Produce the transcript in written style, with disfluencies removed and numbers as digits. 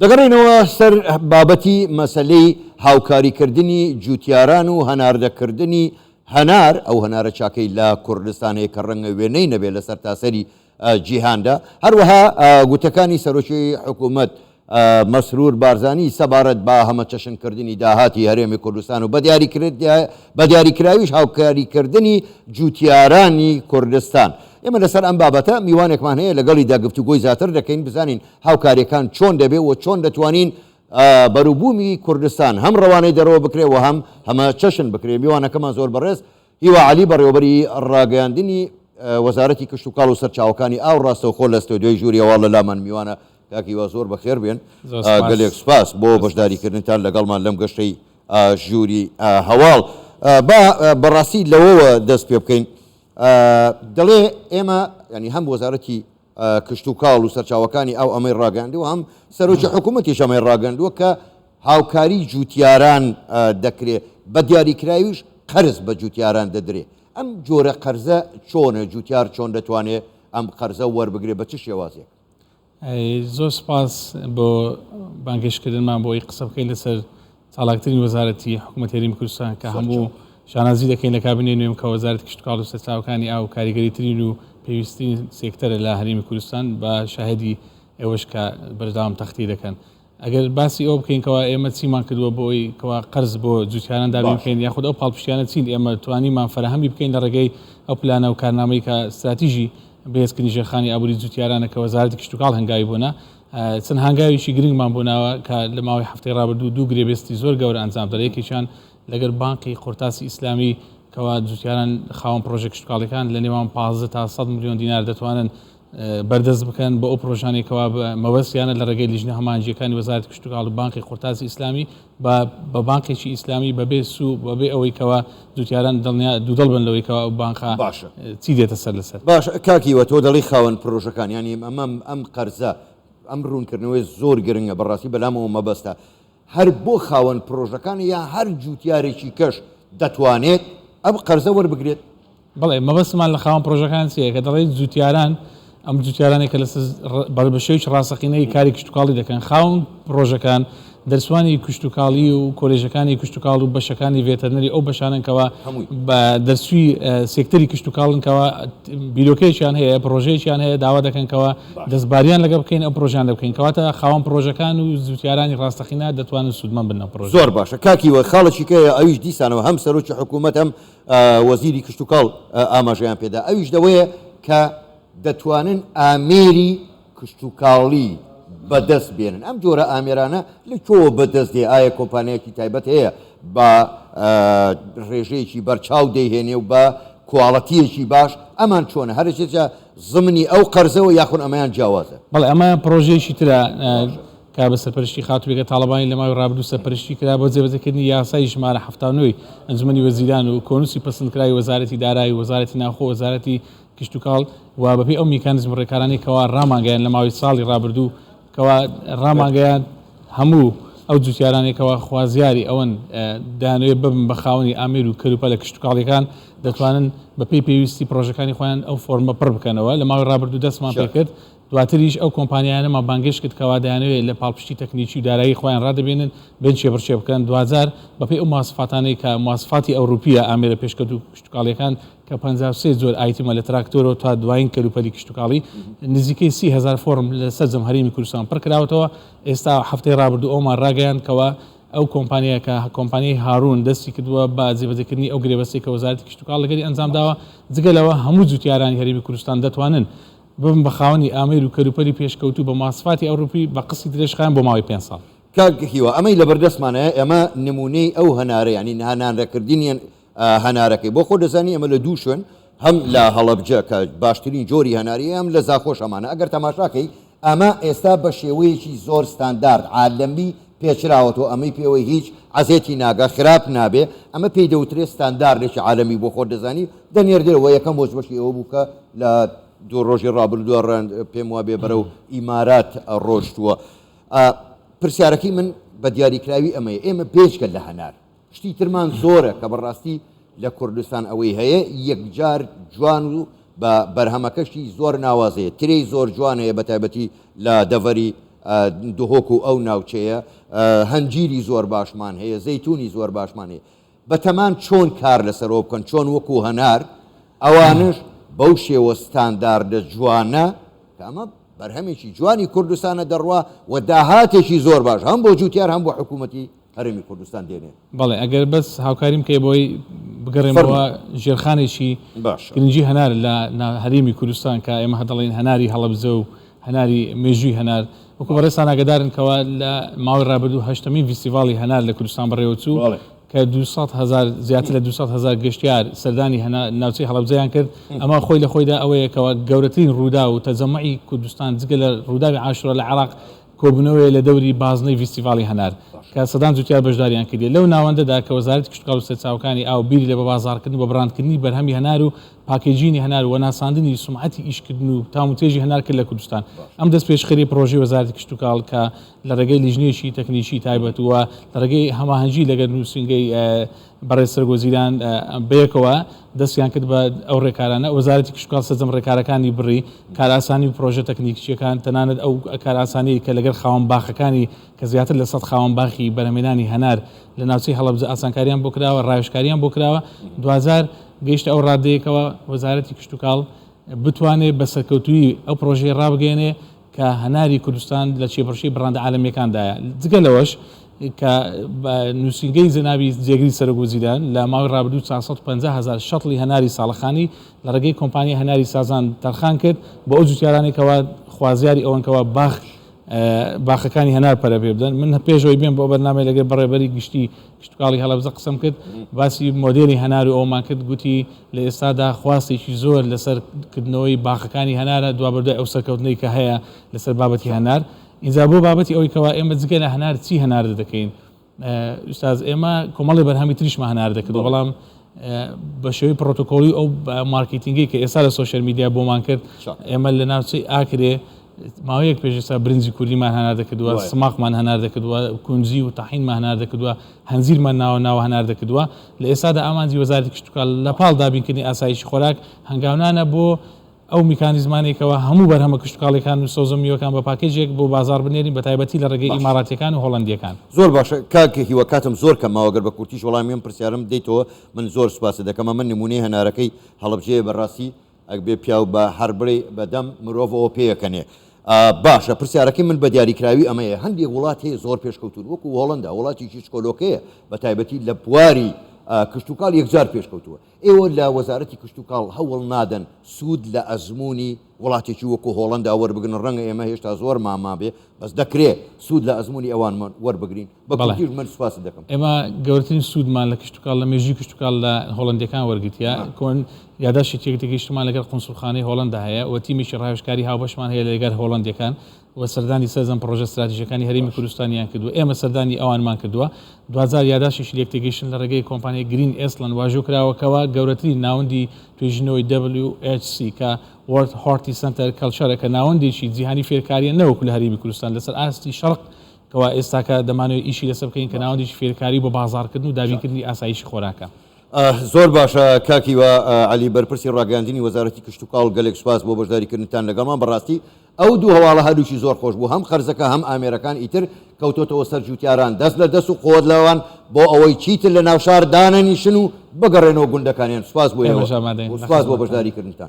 دەگەڕێنەوە سەر بابەتی مەسەلەی هاوکاریکردنی جوتیاران و هەناردەکردنی هەنار ئەو هەنارە چاکەی لە کوردستانەیە کە ڕەنگە وێنەی نەبێت لە سەر تاسەری جیهاندا. هەروەها گوتەکانی سەرۆکی حکوومەت مەسرور بارزانی سەبارەت بە هەمە چەشنکردنی داهاتی هەرێمی کوردستان و بە دیاریکراویش هاوکاریکردنی جوتیارانی کوردستان. ئێمە لەسەر ئەم بابەتە میوانێکمان هەیە لەگەڵی داگفتوگۆی زیاتر دەکەین بزانین هاوکاریەکان چۆن دەبێت و چۆن دەتوانین بەروبوومی کوردستان هەم ڕەوانەی دەرەوە بکرێ و هەمە چەشن بکرێ. میوانەکەمان زۆر بەڕێز هیوا عەلی بەڕێوەبەری ڕاگەیاندنی وەزارەتی کشت و کاڵ و سەرچاوەکانی ئاو ڕاستەوخۆ لە ستۆدیۆی ژووریەوە لە لامان میوانە کاکیوا زۆر بەخێر بێن. گەلێک سپاس بۆ بەشداریکردنتان لەگەڵمان لەم گەشتەی ژووری هەواڵ. بەڕاستی لەوەوە دەست پێ بکەین. دەڵێ ئێمە ینی هەم وەزارەتی کشت و کاڵ و سەرچاوەکانی ئەو ئەمەی ڕاگەاندووە هەم سەرۆکی حکوومەتیش ئەمەی ڕاگەاندووە کە هاوکاری جوتیاران دەکرێت بە دیاریکراویش قەرز بە جوتیاران دەدرێ. ئەم جۆرە قەرزە چۆنە جوتیار چۆن دەتوانێت ئەم قەرزە وەربگرێ بە چ شێوازێک؟ زۆر سپاس بۆ بانگێشکردنمان بۆی قسە بکەین لەسەر چالاکترین وەزارەتی حکوومەت هەرێمی کوردستان کە هەموو شانازی دەکەین لە کابینێ نوێم کە وەزارەتی کشت و کاڵ و سەرچاوەکانی ئاو کاریگەریترین و پێویستترین سێکتەرە لە هەرێمی کوردستان بە شاهدی ئێوەش کە بەردەوام تەختی دەکەن. ئەگەر باسی ئەو بکەینکەوە ئێمە چیمان کردووە بۆی کەوا قەرز بۆ جوتیاران دابین بکەین یاخود ئەو پاڵپشتیانە چین ئێمە توانیمان فەرهەمی بکەین لە ڕێگەی ئەو پلانە و کارنامەی کە استراتیژی بەهێزکردنی ژێرخانی ئابووری جوتیارانە کە وەزارەتی کشت و کاڵ هەنگاوی بوونا چەند هەنگاویشی گرنگمان بووناوە کە لە ماوەی هەفتەی ڕابردوو دوو گرێبێستی زۆر گەورە ئەنجام دەدرێت. یەکێکیان لەگەر بانقی قورتاسی ئیسلامی کەوا جوتیاران خاوەن پرۆژێ کشت و کاڵەکان لە نێوان 15 تا 100 میلیۆن دینار دەتوانن بەردەست بکەن بە ئەو پرۆژانێکەوە مەوەستیانە لە ڕێگەی لیژنە هەمانجیەکانی وەزارەتی کشت و کاڵ و بانقی قورتاسی ئیسلامی بە بانقێکی ئیسلامی بەبێ سوو بەبێ ئەوەی کەوا جوتیاران دوودڵ بن لەوەی کەوا ئەو بانقا چی دێتە سەر لەسەر. باش کاکیوە تۆ دەڵی خاوەن پرۆژەکان ینی ئەم قەرزە ئەم ڕوونکردنەوەی زۆر گرنگە بەڕاستی بەلامەوە مەبەستە هەر بۆ خاوەن پرۆژەکان یا هەر جوتیارێکی کەش دەتوانێت ئەم قەرزە وەربگرێت؟ بەڵێ مەبەستمان لە خاوەن پرۆژەکان چیە کە دەڵێت جوتیاران ئەم جوتیارانێک کە لە بەربەشەویش ڕاستەقینەی کاری کشت و کاڵی دەکەن خاوەن پرۆژەکان دەرسوانی کشت و کاڵی و کۆلێژەکانی کشت و کاڵ و بەشەکانی ڤێتەرنەری ئەو بەشاننکەوە بە دەرسوی سێکتەری کشت و کاڵنکەوە بیرۆکەیەکیان هەیە پرۆژەیەکیان هەیە داوا دەکەنکەوە دەستباریان لەگە بکەین ئەو پرۆژیان دەبکەین کەواتە خاوەن پرۆژەکان و جوتیارانی ڕاستەقینە دەتوانن سوودمەند بن پرۆژە. زۆر باشە کاکیوە خاڵێکی کەیە ئەویش دیسانەوە هەم سەرۆکی حکوومەت هەم وەزیری کشت و کاڵ ئاماژەیان پێدا ئەویش دەوەیە کە دەتوانن ئامێری کشت و کاڵی بەدەست بێنن. ئەم جۆرە ئامێرانە لە تۆ بەدەست دێ ئایا کۆمپانیایەکی تایبەت هەیە بە ڕێژەیەکی بەرچاو دەیهێنێ و بە کوواڵەتیەکی باش ئەمان چۆنە هەرچێکە زمنی ئەو قەرزەوە یاخون ئەمەیان جیاوازە؟ بەڵێ ئەمە پرۆژەیەکی ترە کا بە سەرپەرشتی خاتووێکە تاڵبانی لە ماوەی ڕابردوو سەرپەرشتی کرا بۆ جێبەجێکردنی یاسای ژمارە 79 ئەنجومەنی وەزیران و کۆنووسی پەسەندکراوی وەزارەتی دارایی وەزارەتی ناوخۆ وەزارەتی کشت و کاڵ و بەپێی ئەو میکانیزم ڕێکارانەی کەوا ڕامانگەیان لە ماوەی ساڵی ڕابردوو کەوا ڕامانگەیان هەموو ئەو جوتیارانێکەوە خوازیاری ئەوەن دانوێت ببن بە خاوەنی ئامێر و کەلوپە لە کشت و کاڵیەکان دەتوانن بەپێی پێویستی پرۆژەکانی خۆیان ئەو فۆرمە پڕ بکەنەوە. لە ماوەی ڕابردوو دەستمان پێ کرد دواتریش ئەو کۆمپانیانەمان بانگێش کرد کەوا دەیانەوێت لە پاڵپشتی تەکنیکی و دارایی خۆیان ڕادەبێنن بێن چێبڕچێ بکەن دوزار بەپێی ئەو مواصفاتانەی کە مواصفاتی ئەوروپیە ئامێرە پێشکەوت و کشت و کاڵیەکان کە 53 جۆر ئایتیمە لە تراکتۆرەوە تا دوایین کەلوپەلی کشت و کاڵی نزیکەی 30,000 فۆرم لە سەرجەم هەرێمی کوردستان پڕ کراوەتەوە. ئێستا هەفتەی ڕابردوو ئەومان ڕاگەیاندکەوە ئەو کۆمپانیە کە کۆمپانیای هارون دەستی کردووە بە جێبەجێکردنی ئەو گرێبەستی کە وەزارەتی کشت و کاڵ لەگەری ئەنجام داوە جگەلەوە هەموو جوتیارانی هەرێمی کوردستان دەتوانن ببن بە خاوەنی ئامێر و کەلوپەلی پێشکەوتوو بە مواصفاتی ئەوروپی بە قستی درێژخایان بۆ ماوەی 5 ساڵ. کاکیوە ئەمەی لەبەردەستمانەیە ئێمە نمونەی ئەو هەنارە ینی هەنارەکردنیان هەنارەکەی بۆ خۆ دەزانی ئەمە لە دوو شوێن هەم لە هەڵەبجە کە باشترین جۆری هەناری ئەم لە زاخۆش ئەمانە ئەگەر تەماشاکەی ئەمە ئێستا بە شێوەیەکی زۆر ستاندارد عالەمی پێچراوەتەوە ئەمەی پێوەی هیچ عزێتی ناگە خراپ نابێ ئەمە پێی دەوترێت ستانداردێکی عالەمی بۆ خۆ دەزانی دەنێردرەوە یەکەم بۆ بەشی ئەوە بوو کە لە دوو ڕۆژی ڕابردووە پێم وابێ بەرە و ئیمارات ڕۆشتووە. پرسیارەکەی من بە دیاریکراوی ئەمەیە ئێمە پێشکە لە هەنار شتی ترمان زۆرە کە بەڕاستی لە کوردستان ئەوەی هەیە یەکجار جوان و بە بەرهەمەکەشی زۆر ناوازەیە ترێی زۆر جوانەیە بە تایبەتی لە دەڤەری دهۆک و ئەو ناوچەیە هەنجیری زۆر باشمان هەیە زەیتونی زۆر باشمان هەیە بەتەمان چۆن کار لەسەرەوە بکەن چۆن وەکو هەنار ئەوانش بەو شێوە ستانداردە جوانە ئەمە بەرهەمێکی جوانی کوردستانە دەڕوا و داهاتێکی زۆر باش هەم بۆ جوتیار هەم بۆ حکوومەتی هەرێمی کوردستان دێنێ بەڵێ ئەگەر بەس هاوکاریم کە بۆی بگەڕێمەوە ژێرخانێکی گرنگی هەنار لە هەرێمی کوردستان کە ئێمە هەدەڵێن هەناری هەڵەبجە و هەناری مێژووی هەنار وەکو بەڕێستان ئاگادارن کەوا لە ماوەی ڕابردوو هەشتمین فیستیڤاڵی هەنار لە کوردستان بەڕێوەچوو کە 200,000 زیاتر لە 200,000 گەشتیار سەردانی ناوچەی هەڵەبجەیان کرد ئەمە خۆی لە خۆیدا ئەوەیەکەوە گەورەترین ڕوودا و تەجەمعی کوردستان جگە لە ڕووداوی عاشورە لە عێراق کۆبوونەوەی لە دەوری بازنەی فیستیڤاڵی هەنار کە سەدان جوتیار بەشداریان کردی لەو ناوەندەدا کە وەزارەتی کشتوکاڵ و سەرچاوەکانی ئاو بیری لە بە بازارکردن بە بڕاندکردنی بەرهەمی هەنار و پاکێجینی هەنار و ناساندنی سومعەتی ئیشکردن و تاموتێژی هەنار کرد لە کوردستان ئەم دەست پێشخەری پرۆژەی وەزارەتی کشتوکاڵ کە لە ڕێگەی لیژنەیەکی تەکنیکی تایبەت وە لە ڕێگەی هەماهەنگی لەگەڵ نووسنگەی بەڕێز سەرگۆزیران بەیەکەوە دەستیان کرد بە ئەو ڕێکارانە وەزارەتی کشتوکاڵ سەرجەم ڕێکارەکانی بڕی کاراسانی و پرۆژە تەکنیکیەکان تەنانەت ئەو کاراسانی کە لەگەڵ خاوەن باخەکانی کە زیاتر لە 100 خاوەن باخی بەرهەمێنانی هەنار لە ناوچەی هەڵەبجە ئاسانکاریان بۆ کراوە ڕایشکاریان بۆ کراوە 2000 گەیشتە ئەو ڕادەیەکەوە وەزارەتی کشتوکاڵ بتوانێت بە سەرکەوتووی ئەو پرۆژەی ڕابگەێنێ کە هەناری کوردستان لە چێپەرشەی بڕاندە عالەمیەکاندایە جگە لەوەش کە نووسنگەی جەنابی جێگری سەرۆگوزیران لە ماوەی ڕابردوو 450,000 شەتڵی هەناری ساڵەخانی لە ڕێگەی کۆمپانیای هەناری سازان تەرخان کرد بۆ ئەو جوتیارانێکەوە خوازیاری ئەوەنکەوە باخەکانی هەنار پەرە پێ بدەن من پێشەوەی بێن بۆ بەرنامەی لەگەڵ بەڕێبەری گشتی کشتوکاڵی هەڵەبجە قسەم کرد باسی مۆدێلی هەنار و ئەومان کرد گوتی لە ئێستادا خواستێکی زۆر لەسەرکردنەوەی باخەکانی هەنارە دوابەردای ئەو سەرکەوتنەی کە هەیە لەسەر بابەتی هەنار اینجا بۆ بابەتی ئەوەی کەوا ئێمە جگە لە هەنار چی هەنار دەکەین ئوستاز ئێمە کۆمەڵی بەرهەمی تریشمە هەنار دەکرد بەڵام بە شێوەی پرۆتۆکۆلی ئەو مارکتینگی کە ئێستا لە سۆشیال میدیا بۆمان کرد ئێمە لە ناوچەی ئاکرێ ماوەیەک پێشستا برنجی کوردیمان هەنار دەکردووە سماقمان هەنار دەکردووە کونجی و تاحینمان هەنار دەکردووە هەنزیرمان ناوە هەنار دەکردووە لە ئێستادا ئامانجی وەزارەتی کشتوکاڵ لە پاڵ دابینکردنی ئاسایشی خۆراک هەنگاونانە بۆ ئەو میکانیزمانێکەوە هەموو بەرهەمە کشتوکاڵەکان و سۆزەمیەکان بە پاکێجێک بۆ بازار بنێرین بە تایبەتی لە ڕێگەی ئیماراتیەکان و هۆڵندیەکان زۆر باشە کاکێکی وە کاتم زۆر کەماوەگەر بە کورتیش وەڵامیان پرسیارم دەیتەوە من زۆر سوپاس دەکەمە من نمونەی هەنارەکەی هەڵەبجەیە بەڕاستی ئەک بێ پیاو بە هەربڕی بەدەم مرۆڤەوە پێیەکەنێ باشە پرسیارەکەی من بە دیاریکراوی ئەمەیە هەندێک وڵات هەیە زۆر پێشکەوتون وەکو هۆڵندا وڵاتێکی شکۆلۆکەیە بە تایبەتی لە بواری کشتوکاڵ یەکجار پێشکەوتووە ئێوە لە وەزارەتی کشتوکاڵ هەوڵ نادەن سوود لە ئەزمموی وڵاتێکی وەکو هۆڵندا وەربگرن ڕەنگە ئێمە هێشتا زۆر ماما بێ بەس دەکرێت سوود لە ئەزمموی ئەوان وەربگرین بەڵی من سوپاس دەکەم ئێمە گەورەترین سوودمان لە کشتوکاڵ لە مێژووی کشتوکاڵ لە هۆڵندیەکان وەرگتیە کۆن یاداشی تێکتێکیشتمان لەگەڵ قونسوڵخانەی هۆڵندا هەیە و تیمێکی ڕاوێژکاری هاوبەشمان هەیە لەگەر هۆڵندیەکان و سەردانی سەرجەم پرۆژە استراتیژیەکانی هەرێمی کوردستانیان کردووە ئێمە سەردانی ئەوانمان کردووە 2000 یاداشی یەکتێگەیشتن لە ڕێگەی کۆمپانیای گرین ئێسلند واژۆ کراوەکەوە گەورەترین ناوەندی توێژینەوەی WHC کە World Horti Center Culture کە ناوەندێکی جیهانی فێرکاریە نەوەکو لە هەرێمی کوردستان لەسەر ئاستی شەرق کەوا ئێستاکە دەمانەوەی ئیشی لەسەر بکەین کە ناوەندێکی فێرکاری بۆ بازارکردن و دابینکردنی ئاسایشی خۆراکە زۆر باشە کاکی وە علی بەرپرسی ڕاگەاندنی وەزارەتی کشتوکاڵ گەلێک سوپاس بۆ بەشداریکردنتان لەگەڵمان بەڕاستی ئەو دوو هەواڵە هەردووشی زۆر خۆش بوو هەم خەرزەکە هەم ئامێرەکان ئیتر کەوتۆتەوە سەر جوتیاران دەست لە دەست و قۆت لەوان بۆ ئەوەی چیتر لە ناو شار دانەنیشن و بگەڕێنەوە گوندەکانیان سوپاس بۆ سوپاس بۆ بەشداریکردنتان